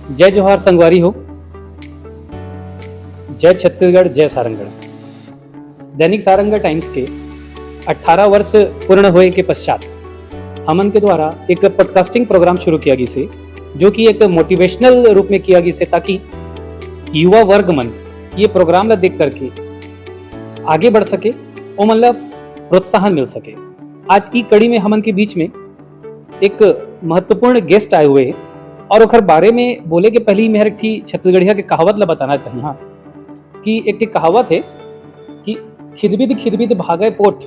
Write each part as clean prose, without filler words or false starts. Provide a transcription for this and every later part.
जय जोहार संगवारी हो, जय छत्तीसगढ़, जय सारंगढ़। दैनिक सारंगढ़ टाइम्स के 18 वर्ष पूर्ण होए के पश्चात हमन के द्वारा एक पॉडकास्टिंग प्रोग्राम शुरू किया गई से, जो कि एक मोटिवेशनल रूप में किया गई से, ताकि युवा वर्ग मन ये प्रोग्राम ला देख करके आगे बढ़ सके और मतलब प्रोत्साहन मिल सके। आज ई कड़ी में हमन के बीच में एक महत्वपूर्ण गेस्ट आए हुए हैं और ओखर बारे में बोले के पहले ही मेहर एक ठी छत्तीसगढ़िया के कहावत ला बताना चाहिए। हाँ, कि एक ठी कहावत है कि खिदबिद खिदबिद भागे पोट,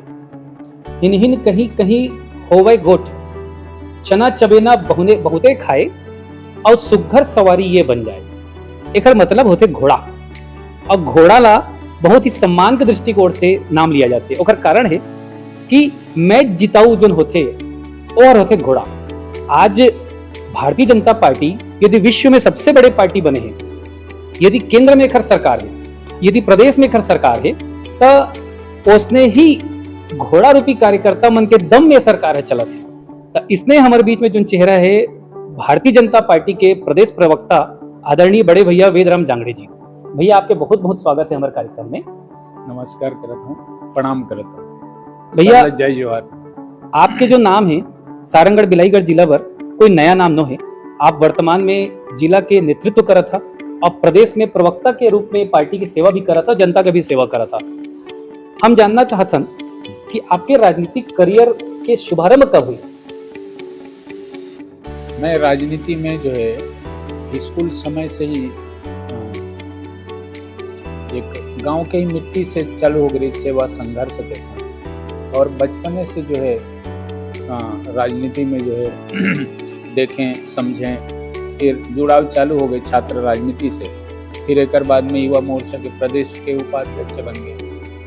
हिन हिन कहीं कहीं होवे गोट, चना चबेना बहुने बहुते खाए और सुघर सवारी ये बन जाए। एकर मतलब होते घोड़ा, और घोड़ा ला बहुत ही सम्मान के दृष्टिकोण से नाम लिया जाते। ओकर कारण है कि मैच जिताऊ जोन होते और होते घोड़ा। आज भारतीय जनता पार्टी यदि विश्व में सबसे बड़े पार्टी बने हैं, यदि केंद्र में एकर सरकार है, यदि प्रदेश में एकर सरकार है, तो उसने ही घोड़ा रूपी कार्यकर्ता मन के दम में सरकार है चलत है। तो इसने हमारे बीच में जो चेहरा है भारतीय जनता पार्टी के प्रदेश प्रवक्ता आदरणीय बड़े भैया वेदराम जांगड़े जी। भैया, आपके बहुत बहुत स्वागत है हमारे कार्यक्रम में। नमस्कार करत हूँ, प्रणाम करत हूँ भैया। जय जोहार। आपके जो नाम है सारंगढ़ बिलाईगढ़ जिला पर कोई नया नाम न है। आप वर्तमान में जिला के नेतृत्व करा था और प्रदेश में प्रवक्ता के रूप में पार्टी की सेवा भी करा था, जनता का भी सेवा करा था। हम जानना चाहतन कि आपके राजनीतिक करियर के शुभारंभ कब हुई? मैं राजनीति में जो है स्कूल समय से ही एक गांव के ही मिट्टी से चालू हो गई सेवा संघर्ष के साथ, और बचपने से जो है राजनीति में जो है देखें समझें, फिर जुड़ाव चालू हो गए छात्र राजनीति से। फिर एक बाद में युवा मोर्चा के प्रदेश के उपाध्यक्ष बन गए,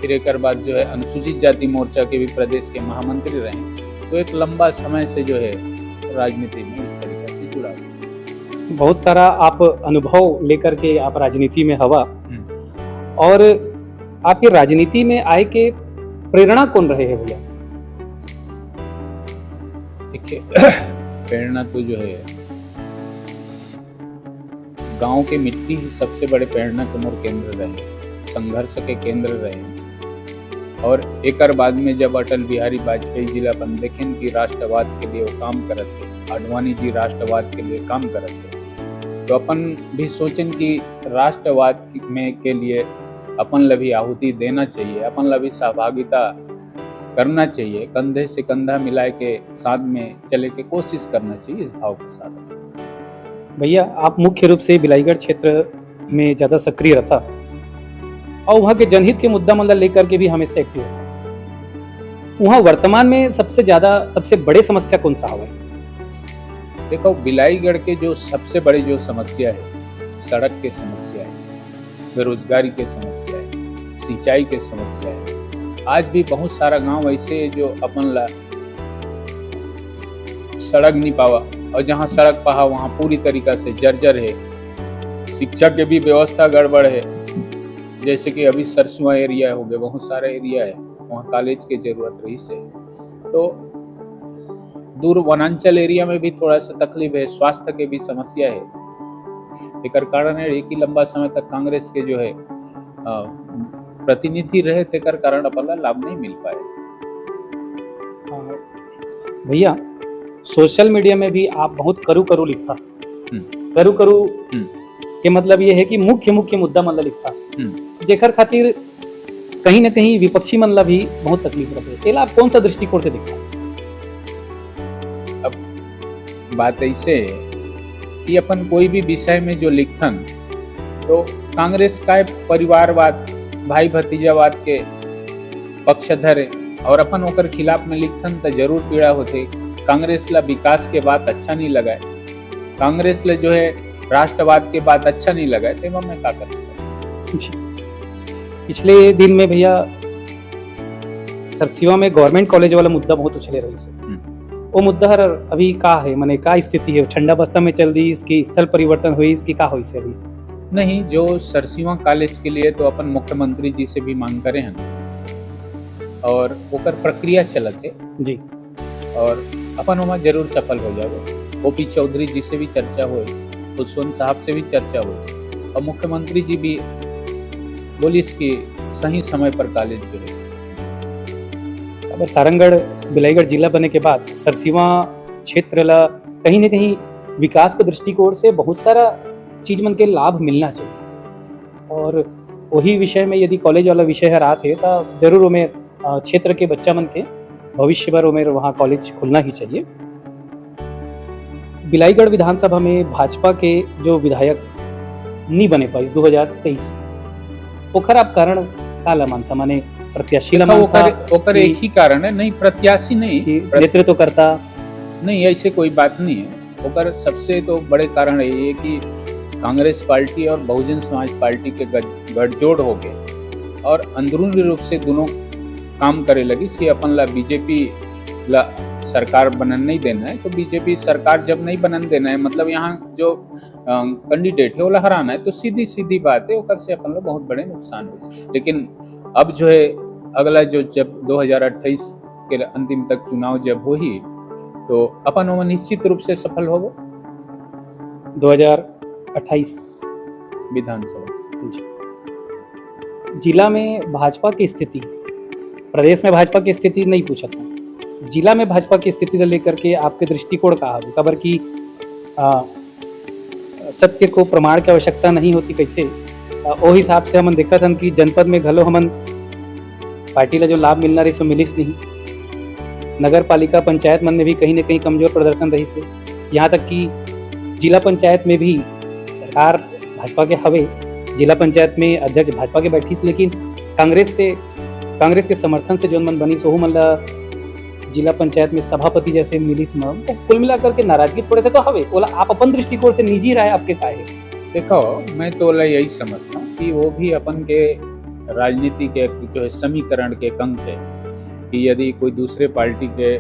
फिर एक बाद जो है अनुसूचित जाति मोर्चा के भी प्रदेश के महामंत्री रहे। तो एक लंबा समय से जो है राजनीति में इस तरीके से जुड़ा हुआ। बहुत सारा आप अनुभव लेकर के आप राजनीति में हवा, और आपके राजनीति में आए के प्रेरणा कौन रहे हैं भैया? देखिए, प्रेरणा तो जो है गांव के मिट्टी ही सबसे बड़े प्रेरणा के मोर केंद्र रहे, संघर्ष के केंद्र रहे। और एक बाद में जब अटल बिहारी वाजपेयी जिला बन देखें कि राष्ट्रवाद के लिए वो काम करत थे, आडवाणी जी राष्ट्रवाद के लिए काम करत थे, तो अपन भी सोचें कि राष्ट्रवाद में के लिए अपन ला भी आहुति देना चाहिए, अपन ला भी सहभागिता करना चाहिए, कंधे से कंधा मिला के साथ में चले के कोशिश करना चाहिए, इस भाव के साथ। भैया, आप मुख्य रूप से बिलाईगढ़ क्षेत्र में ज्यादा सक्रिय रहा और वहाँ के जनहित के मुद्दा मतलब लेकर के भी हमेशा एक्टिव था। वहाँ वर्तमान में सबसे बड़े समस्या कौन सा है? देखो, बिलाईगढ़ के जो सबसे बड़ी जो समस्या है, सड़क की समस्या है, बेरोजगारी की समस्या है, सिंचाई की समस्या है। आज भी बहुत सारा गांव ऐसे है जो अपन ला सड़क नहीं पावा, और जहां सड़क पाहा वहां पूरी तरीका से जर्जर है। शिक्षा के भी व्यवस्था गड़बड़ है, जैसे कि अभी सरसुआ एरिया हो गया, बहुत सारा एरिया है वहाँ कॉलेज की जरूरत रही से। तो दूर वनांचल एरिया में भी थोड़ा सा तकलीफ है, स्वास्थ्य के भी समस्या है। एक कारण है कि लंबा समय तक कांग्रेस के जो है प्रतिनिधि रहे, तेकर कारण अपन लाभ नहीं मिल पाए। भैया, सोशल मीडिया में भी आप बहुत करू लिखता। करू के मतलब ये है कि मुख्य मुद्दा मतलब लिखता, जेकर खातिर कहीं न कहीं विपक्षी मन ला भी बहुत तकलीफ रहते। एला आप कौन सा दृष्टिकोण से देखता? अब बात ऐसे है कि अपन कोई भी विषय में जो लिखथन, तो कांग्रेस का परिवारवाद, भाई भतीजावाद के पक्षधर है, और अपन ओकर खिलाफ में लिखथन तो जरूर पीड़ा होते। कांग्रेस ला विकास के बात अच्छा नहीं लगा, कांग्रेस ला जो है राष्ट्रवाद के बात अच्छा नहीं लगा, तो मैं क्या कर सकता। पिछले दिन में भैया सरसिवा में गवर्नमेंट कॉलेज वाला मुद्दा बहुत उछले रही से। वो मुद्दा हर अभी का है, माने का स्थिति है? ठंडा बस्ता में चल दी, इसकी स्थल परिवर्तन हुई, इसकी का हुई से अभी? नहीं, जो सरसिवा कॉलेज के लिए तो अपन मुख्यमंत्री जी से भी मांग करे हैं, और ओकर प्रक्रिया चलत है जी, और अपन वहाँ जरूर सफल हो जाओगे। ओपी चौधरी जी से भी चर्चा हुई, खुशवंत साहब से भी चर्चा हुई और मुख्यमंत्री जी भी बोलिस कि सही समय पर कॉलेज जो है। अगर सारंगढ़ बिलाईगढ़ जिला बने के बाद सरसीवा क्षेत्र ला कहीं न कहीं विकास के दृष्टिकोण से बहुत सारा चीज मन के लाभ मिलना चाहिए और वही विषय में यदि कॉलेज वाला विषय है रात है तो जरूर उमें क्षेत्र के बच्चा मन के भविष्य भर उमें वहाँ कॉलेज खुलना ही चाहिए। बिलाईगढ़ विधानसभा में भाजपा के जो विधायक नहीं बने पाए 2023 में ओखर आप कारण का ला मानता माने प्रत्याशी ला मानता ओकर एक ही कारण है, नहीं प्रत्याशी नहीं, नेतृत्व करता नहीं, ऐसे कोई बात नहीं है। ओकर सबसे तो बड़े कारण ये कि कांग्रेस पार्टी और बहुजन समाज पार्टी के गठजोड़ हो गए और अंदरूनी रूप से दोनों काम करे लगी कि अपन ला बीजेपी ला सरकार बनन नहीं देना है। तो बीजेपी सरकार जब नहीं बनन देना है मतलब यहाँ जो कैंडिडेट है वो हराना है, तो सीधी सीधी बात है ओकर से अपन ला बहुत बड़े नुकसान हो। लेकिन अब जो है अगला जो जब 2028 के अंतिम तक चुनाव जब हो ही तो अपन वो निश्चित रूप से सफल हो 2028 विधानसभा जिला में भाजपा की स्थिति, प्रदेश में भाजपा की स्थिति नहीं पूछा था, जिला में भाजपा की स्थिति को लेकर के आपके दृष्टिकोण कहा खबर की सत्य को प्रमाण की आवश्यकता नहीं होती कैसे वो हिसाब से हम देखा था कि जनपद में घलो हमन पार्टी ला जो लाभ मिलना रही सो मिलिस नहीं। नगर पालिका पंचायत मन में भी कहीं न कहीं कमजोर प्रदर्शन रही से, यहाँ तक कि जिला पंचायत में भी सरकार भाजपा के हवे, जिला पंचायत में अध्यक्ष भाजपा के बैठीस, लेकिन कांग्रेस के समर्थन से जो मन बनी सोहू मन ला जिला पंचायत में सभापति जैसे मिलिस में तो कुल मिलाकर के नाराजगी थोड़े से तो हवे। बोला आप अपन दृष्टिकोण से निजी राय आपके का है? देखो मैं तो यही समझता हूँ कि वो भी अपन के राजनीति के जो है समीकरण के अंग है कि यदि कोई दूसरे पार्टी के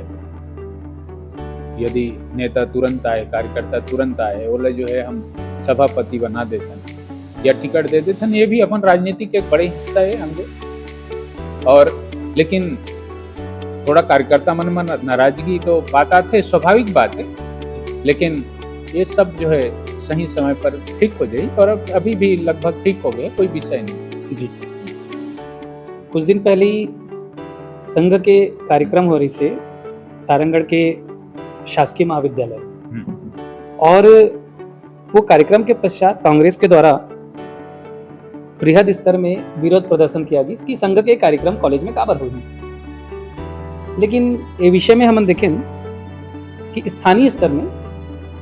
यदि नेता तुरंत आए, कार्यकर्ता तुरंत आए, वो जो है हम सभापति बना देते हैं या टिकट दे देते हैं, ये भी अपन राजनीति के एक बड़े हिस्सा है हमको। और लेकिन थोड़ा कार्यकर्ता मन में नाराजगी तो बात आते, स्वाभाविक बात है, लेकिन ये सब जो है सही समय पर ठीक हो जाए और अभी भी लगभग ठीक हो गया, कोई विषय नहीं जी। कुछ दिन पहले संघ के कार्यक्रम हो रही से सारंगढ़ के शासकीय महाविद्यालय और वो कार्यक्रम के पश्चात कांग्रेस के द्वारा बृहद स्तर में विरोध प्रदर्शन किया गया इसकी संघ के कार्यक्रम कॉलेज में काबर होगी। लेकिन ये विषय में हम देखें कि स्थानीय स्तर में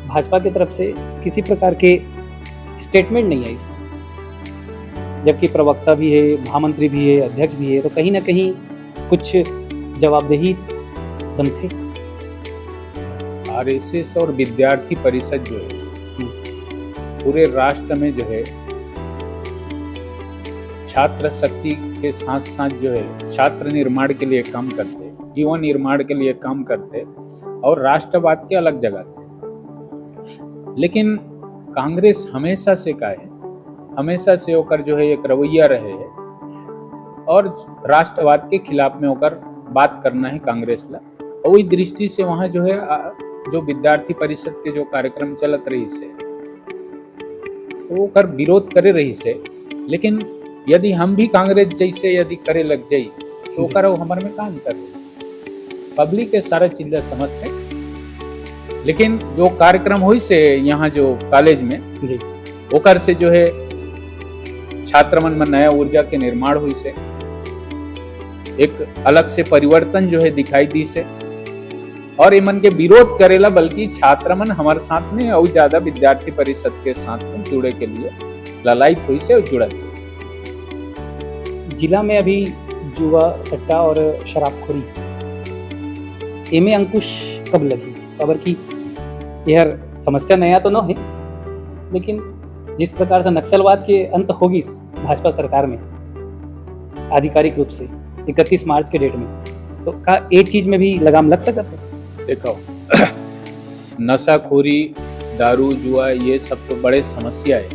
भाजपा की तरफ से किसी प्रकार के स्टेटमेंट नहीं है, जबकि प्रवक्ता भी है, महामंत्री भी है, अध्यक्ष भी है, तो कहीं ना कहीं कुछ जवाबदेही बनते। आरएसएस और विद्यार्थी परिषद जो है पूरे राष्ट्र में जो है छात्र शक्ति के साथ साथ जो है छात्र निर्माण के लिए काम करते, युवा निर्माण के लिए काम करते और राष्ट्रवाद के अलग जगह थे। लेकिन कांग्रेस हमेशा से का है, हमेशा से होकर जो है एक रवैया रहे है और राष्ट्रवाद के खिलाफ में होकर बात करना है कांग्रेस ला। और वही दृष्टि से वहाँ जो है जो विद्यार्थी परिषद के जो कार्यक्रम चलत रही से तो वो कर विरोध करे रही से। लेकिन यदि हम भी कांग्रेस जैसे यदि करे लग जाई तो करो हमारे में काम कर पब्लिक के सारा चीज समझते। लेकिन जो कार्यक्रम हुई से यहाँ जो कॉलेज में जी ओकर से जो है छात्र मन में नया ऊर्जा के निर्माण हुई से एक अलग से परिवर्तन जो है दिखाई दी से और ये मन के विरोध करेला बल्कि छात्र मन हमारे साथ में और ज्यादा विद्यार्थी परिषद के साथ में जुड़े के लिए ललायत हुई से और जुड़ा। जिला में अभी जुआ सट्टा और शराबखोरी इनमें अंकुश कब लगी? खबर की यह समस्या नया तो न है, लेकिन जिस प्रकार से नक्सलवाद के अंत होगी भाजपा सरकार में आधिकारिक रूप से 31 मार्च के डेट में, तो का एक चीज में भी लगाम लग सकता है? देखो नशाखोरी, दारू, जुआ ये सब तो बड़े समस्या है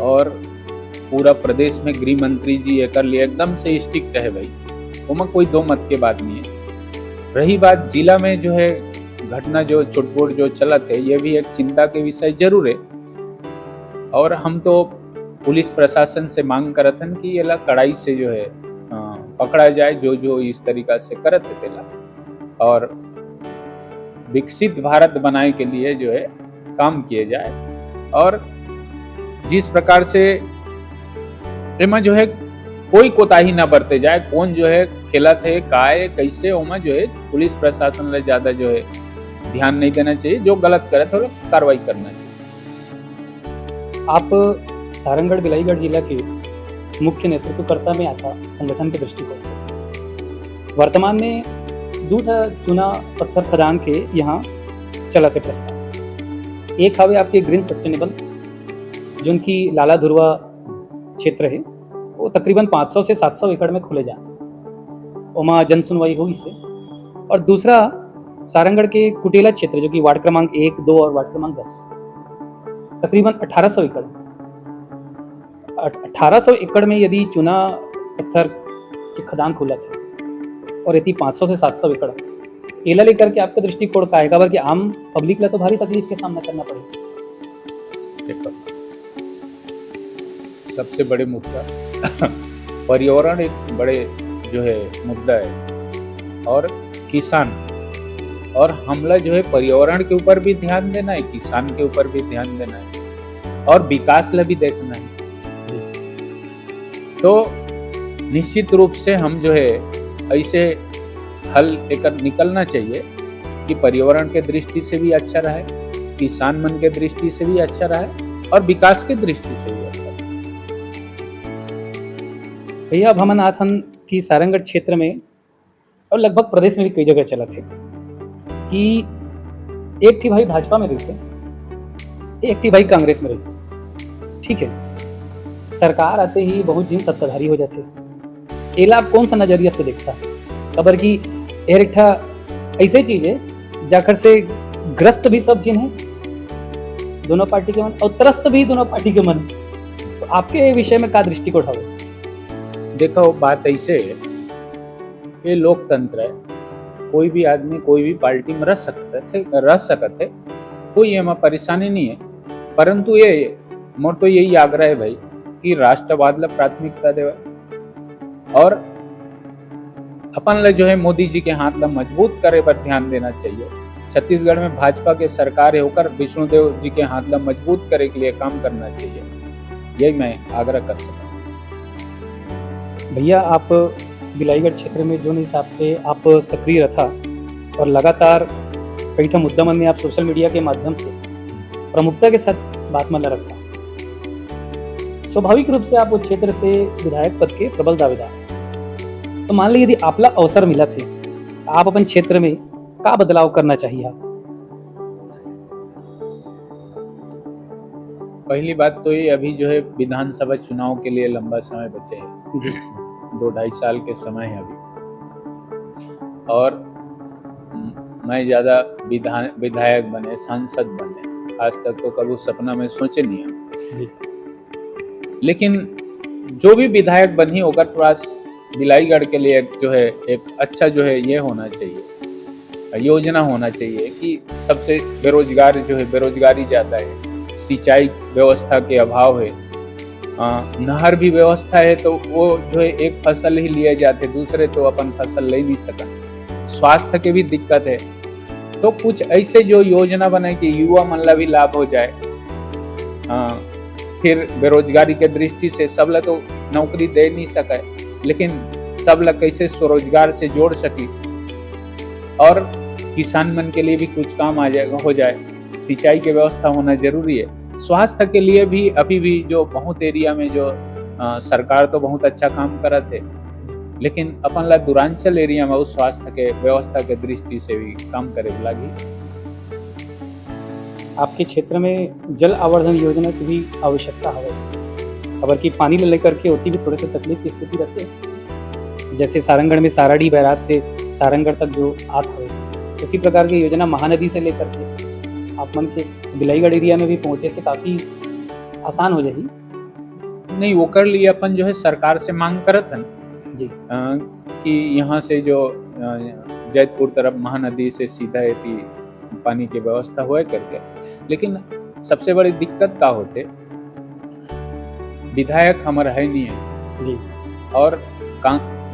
और पूरा प्रदेश में गृह मंत्री जी एक लिए एकदम से स्ट्रिक्ट है भाई, उसमें कोई दो मत के बात नहीं है। रही बात जिला में जो है घटना जो छुटपुट जो चलत है, ये भी एक चिंता के विषय जरूर है। और हम तो पुलिस प्रशासन से मांग करत हन कि ये ला कड़ाई से जो है पकड़ा जाए, जो जो इस तरीका से करत है तेला, और विकसित भारत बनाए के लिए जो है काम किए जाए। और जिस प्रकार से एमा जो है कोई कोताही ना बरते जाए, कौन जो है खेलत है काय कैसे, ओमा जो है पुलिस प्रशासन ले ज्यादा जो है ध्यान नहीं देना चाहिए, जो गलत करे तो कार्रवाई करना चाहिए। आप सारंगढ़ बिलाईगढ़ जिला के मुख्य नेतृत्वकर्ता में आता संगठन के दृष्टिकोण से वर्तमान में दूठा चुना पत्थर खदान के यहाँ चला थे प्रस्ताव। एक हवे आपके ग्रीन सस्टेनेबल जो उनकी लाला धुरवा क्षेत्र है, वो तकरीबन 500 से 700 एकड़ में खुले जाते हैं, वहाँ जन सुनवाई हुई से। और दूसरा सारंगढ़ के कुटेला क्षेत्र जो कि वार्ड क्रमांक 1, 2 और वार्ड क्रमांक 10, तकरीबन 1800 एकड़ 1800 एकड़ में यदि चुना पत्थर के खदान खुला थे और यदि 500 से 700 एकड़ एला लेकर के आपका दृष्टिकोण का है, कि आम पब्लिक ला तो भारी तकलीफ के सामना करना पड़ेगा। देखो, सबसे बड़े मुद्दा पर्यावरण एक बड़े जो है मुद्दा है, और किसान, और हमला जो है पर्यावरण के ऊपर भी ध्यान देना है, किसान के ऊपर भी ध्यान देना है, और विकास ला भी देखना है। तो निश्चित रूप से हम जो है ऐसे हल लेकर निकलना चाहिए कि पर्यावरण के दृष्टि से भी अच्छा रहे, किसान मन के दृष्टि से भी अच्छा रहे, और विकास के दृष्टि से भी अच्छा रहे। भैया अब हम आथन कि सारंगढ़ क्षेत्र में और लगभग प्रदेश में भी कई जगह चला थे कि एक थी भाई भाजपा में रही थे, एक थी भाई कांग्रेस में रही थी। ठीक है, सरकार आते ही बहुत जिन सत्ताधारी हो जाते। एला आप कौन सा नजरिया से देखता है? खबर की एरिठा ऐसी चीज है जाकर से ग्रस्त भी सब जिन है दोनों पार्टी के मन, और त्रस्त भी दोनों पार्टी के मन। तो आपके विषय में क्या दृष्टिकोण है? देखो, बात ऐसे है, ये लोकतंत्र है, कोई भी आदमी कोई भी पार्टी में रह सकते है, कोई एमा परेशानी नहीं है। परंतु ये मोर तो यही आग्रह है भाई कि राष्ट्रवाद ला प्राथमिकता देवा, और अपन ला जो है मोदी जी के हाथ ला मजबूत करे पर ध्यान देना चाहिए। छत्तीसगढ़ में भाजपा के सरकार है होकर विष्णुदेव जी के हाथ ला मजबूत करे के लिए काम करना चाहिए, यही मैं आग्रह कर सकता हूँ। भैया आप बिलाईगढ़ क्षेत्र में जो हिसाब से आप सक्रिय रहा और लगातार कई ठा मुद्दा मन में आप सोशल मीडिया के माध्यम से प्रमुखता के साथ बात मन रखा, स्वाभाविक रूप से आप वो क्षेत्र से विधायक पद के प्रबल दावेदार। तो मान लीजिए यदि आपला अवसर मिला थे, आप अपन क्षेत्र में क्या बदलाव करना चाहिए? आप पहली बात तो ये, अभी जो है विधानसभा चुनाव के लिए लंबा समय बचे है जी, 2-2.5 साल के समय है अभी, और मैं ज्यादा विधायक बने, सांसद बने, आज तक तो कभी सपना में सोचे नहीं है जी। लेकिन जो भी विधायक बनी होकर पास बिलाईगढ़ के लिए जो है एक अच्छा जो है ये होना चाहिए, योजना होना चाहिए कि सबसे बेरोजगार जो है, बेरोजगारी ज्यादा है, सिंचाई व्यवस्था के अभाव है, नहर भी व्यवस्था है तो वो जो है एक फसल ही लिए जाते, दूसरे तो अपन फसल ले नहीं सकते, स्वास्थ्य के भी दिक्कत है। तो कुछ ऐसे जो योजना बने कि युवा मन ला भी लाभ हो जाए। फिर बेरोजगारी के दृष्टि से सब ला तो नौकरी दे नहीं सके, लेकिन सब ला कैसे स्वरोजगार से जोड़ सकी, और किसान मन के लिए भी कुछ काम आ जाएगा, हो जाए। सिंचाई की व्यवस्था होना जरूरी है। स्वास्थ्य के लिए भी अभी भी जो बहुत एरिया में जो सरकार तो बहुत अच्छा काम कर थे, लेकिन अपन ला दूरांचल एरिया में उस स्वास्थ्य के व्यवस्था के दृष्टि से भी काम करे लगी। आपके क्षेत्र में जल आवर्धन योजना की भी आवश्यकता है। खबर की पानी ले लेकर के होती भी थोड़े से तकलीफ की स्थिति रहती है, जैसे सारंगढ़ में साराडी बैराज से सारंगढ़ तक जो आता है, इसी प्रकार की योजना महानदी से लेकर के आप मन के बिलाईगढ़ एरिया में भी पहुंचे से काफी आसान हो जाएगी। नहीं, वो कर लिए अपन जो है सरकार से मांग करत हन जी, कि यहाँ से जो जैतपुर तरफ महानदी से सीधा एती पानी की व्यवस्था हुआ करके। लेकिन सबसे बड़ी दिक्कत का होते, विधायक हमारा है नहीं है जी और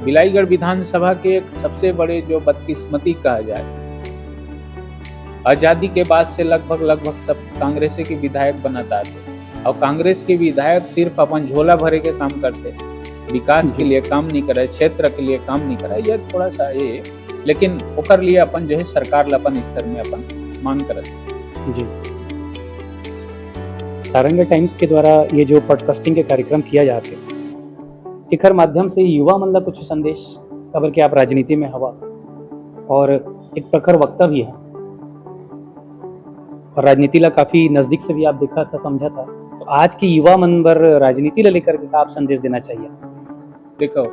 बिलाईगढ़ विधानसभा के एक सबसे बड़े जो बदकिस्मती कहा जाए, आजादी के बाद से लगभग सब कांग्रेस के विधायक बनाता थे और कांग्रेस के विधायक सिर्फ अपन झोला भरे के काम करते, विकास के लिए काम नहीं करे, क्षेत्र के लिए काम नहीं करे। यह थोड़ा सा ये, लेकिन ओकर लिए अपन जो है सरकार अपन स्तर में अपन मांग करते। जी, सारंग टाइम्स के द्वारा ये जो पॉडकास्टिंग के कार्यक्रम किया जाते, एकर माध्यम से युवा मन ला कुछ संदेश खबर के आप राजनीति में हवा और एक प्रखर वक्ता भी है और राजनीति ला काफी नजदीक से भी आप देखा था, समझा था। तो आज की युवा मन पर राजनीति ला लेकर के आप संदेश देना चाहिए? देखो,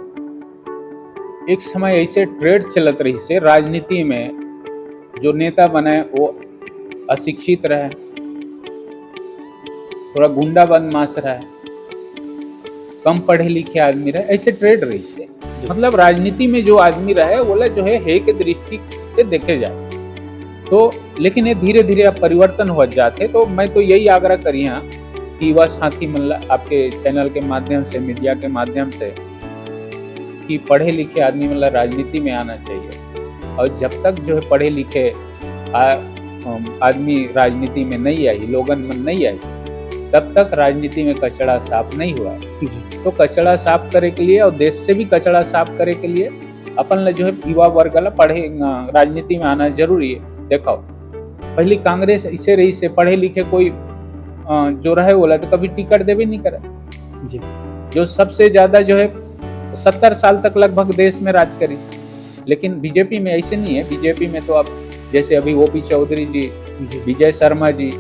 एक समय ऐसे ट्रेड चलत रही से राजनीति में जो नेता बने वो अशिक्षित रहे, थोड़ा गुंडा बदमाश रहे, कम पढ़े लिखे आदमी रहे, ऐसे ट्रेड रही से। मतलब राजनीति में जो आदमी रहे बोला जो है के दृष्टि से देखे जाए तो, लेकिन ये धीरे धीरे अब परिवर्तन हो जाते। तो मैं तो यही आग्रह करी हाँ कि युवा साथी मतलब आपके चैनल के माध्यम से, मीडिया के माध्यम से, कि पढ़े लिखे आदमी मतलब राजनीति में आना चाहिए। और जब तक जो है पढ़े लिखे आदमी राजनीति में नहीं आई, लोगन में नहीं आई, तब तक राजनीति में कचरा साफ नहीं हुआ है। तो कचरा साफ करे के लिए और देश से भी कचरा साफ करे के लिए अपन जो है युवा वर्ग ला पढ़े राजनीति में आना जरूरी है। देखो, पहली कांग्रेस ऐसे रही से पढ़े लिखे कोई जो रहे बोला तो कभी टिकट देवे नहीं करे जी। जो सबसे ज्यादा जो है 70 साल तक लगभग देश में राज करी, लेकिन बीजेपी में ऐसे नहीं है। बीजेपी में तो अब जैसे अभी ओपी चौधरी जी, विजय शर्मा जी,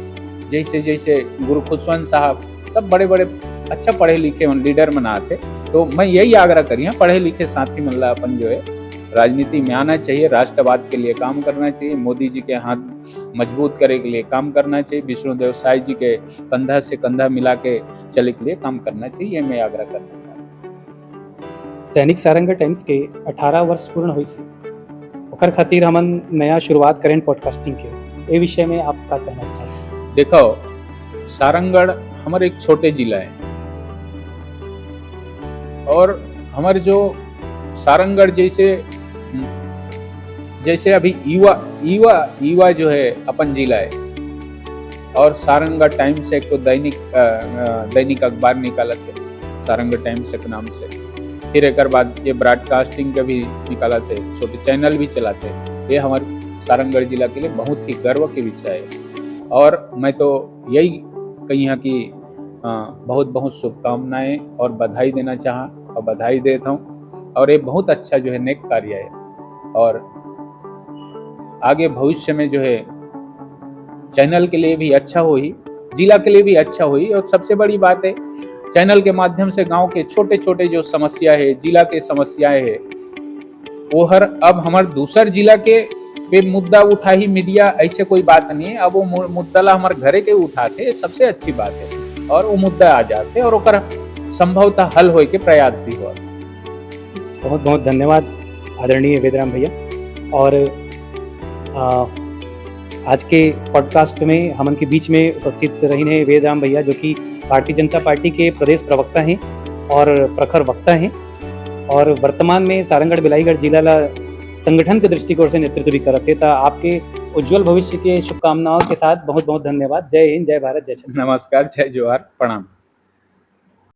जैसे गुरु खुशवंत साहब, सब बड़े बड़े अच्छा पढ़े लिखे लीडर बनाते। तो मैं यही आग्रह करी है, पढ़े लिखे साथी मतलब अपन जो है राजनीति में आना चाहिए, राष्ट्रवाद के लिए काम करना चाहिए, मोदी जी के हाथ मजबूत करे के लिए काम करना चाहिए, विष्णुदेव साय जी के कंधा से कंधा मिला के चले के लिए काम करना चाहिए। ये मैं आग्रह करना चाहता हूँ। दैनिक सारंग टाइम्स के 18 वर्ष पूर्ण हुई से, ओकर खातिर हमन नया शुरुआत करें पॉडकास्टिंग के, ये विषय में आप क्या कहना चाहते हैं? देखो, सारंगढ़ हमारे एक छोटे जिला है और हमारे जो सारंगढ़ जैसे अभी युवा जो है अपन जिला है, और सारंगढ़ टाइम्स एक तो दैनिक अखबार निकाला थे सारंगढ़ टाइम्स के नाम से, फिर एक बाद ये ब्रॉडकास्टिंग के भी निकाला थे, छोटे चैनल भी चलाते। ये हमारे सारंगढ़ जिला के लिए बहुत ही गर्व के विषय है और मैं तो यही कही है कि बहुत बहुत शुभकामनाएं और बधाई देना चाहा और बधाई देता हूँ। और ये बहुत अच्छा जो है नेक कार्य है और आगे भविष्य में जो है चैनल के लिए भी अच्छा हो ही, जिला के लिए भी अच्छा हो ही। और सबसे बड़ी बात है, चैनल के माध्यम से गांव के छोटे छोटे जो समस्या है, जिला के समस्याएं है, वो हर अब हमारे दूसर जिला के वे मुद्दा उठा ही मीडिया, ऐसे कोई बात नहीं है। अब वो मुद्दा ला हमारे घरे के उठाते, सबसे अच्छी बात है और वो मुद्दा आ जाते और ओकर संभवतः हल होए के प्रयास भी हुआ। बहुत बहुत धन्यवाद आदरणीय वेदराम भैया। और आज के पॉडकास्ट में हमन के बीच में उपस्थित रही वेदराम भैया, जो कि भारतीय जनता पार्टी के प्रदेश प्रवक्ता हैं और प्रखर वक्ता हैं और वर्तमान में सारंगढ़ बिलाईगढ़ जिला ला संगठन के दृष्टिकोण से नेतृत्व भी करते थे। आपके उज्जवल भविष्य के शुभकामनाओं के साथ बहुत बहुत धन्यवाद। जय हिंद, जय भारत, जय छत्तीसगढ़। नमस्कार, जय जोहार, प्रणाम।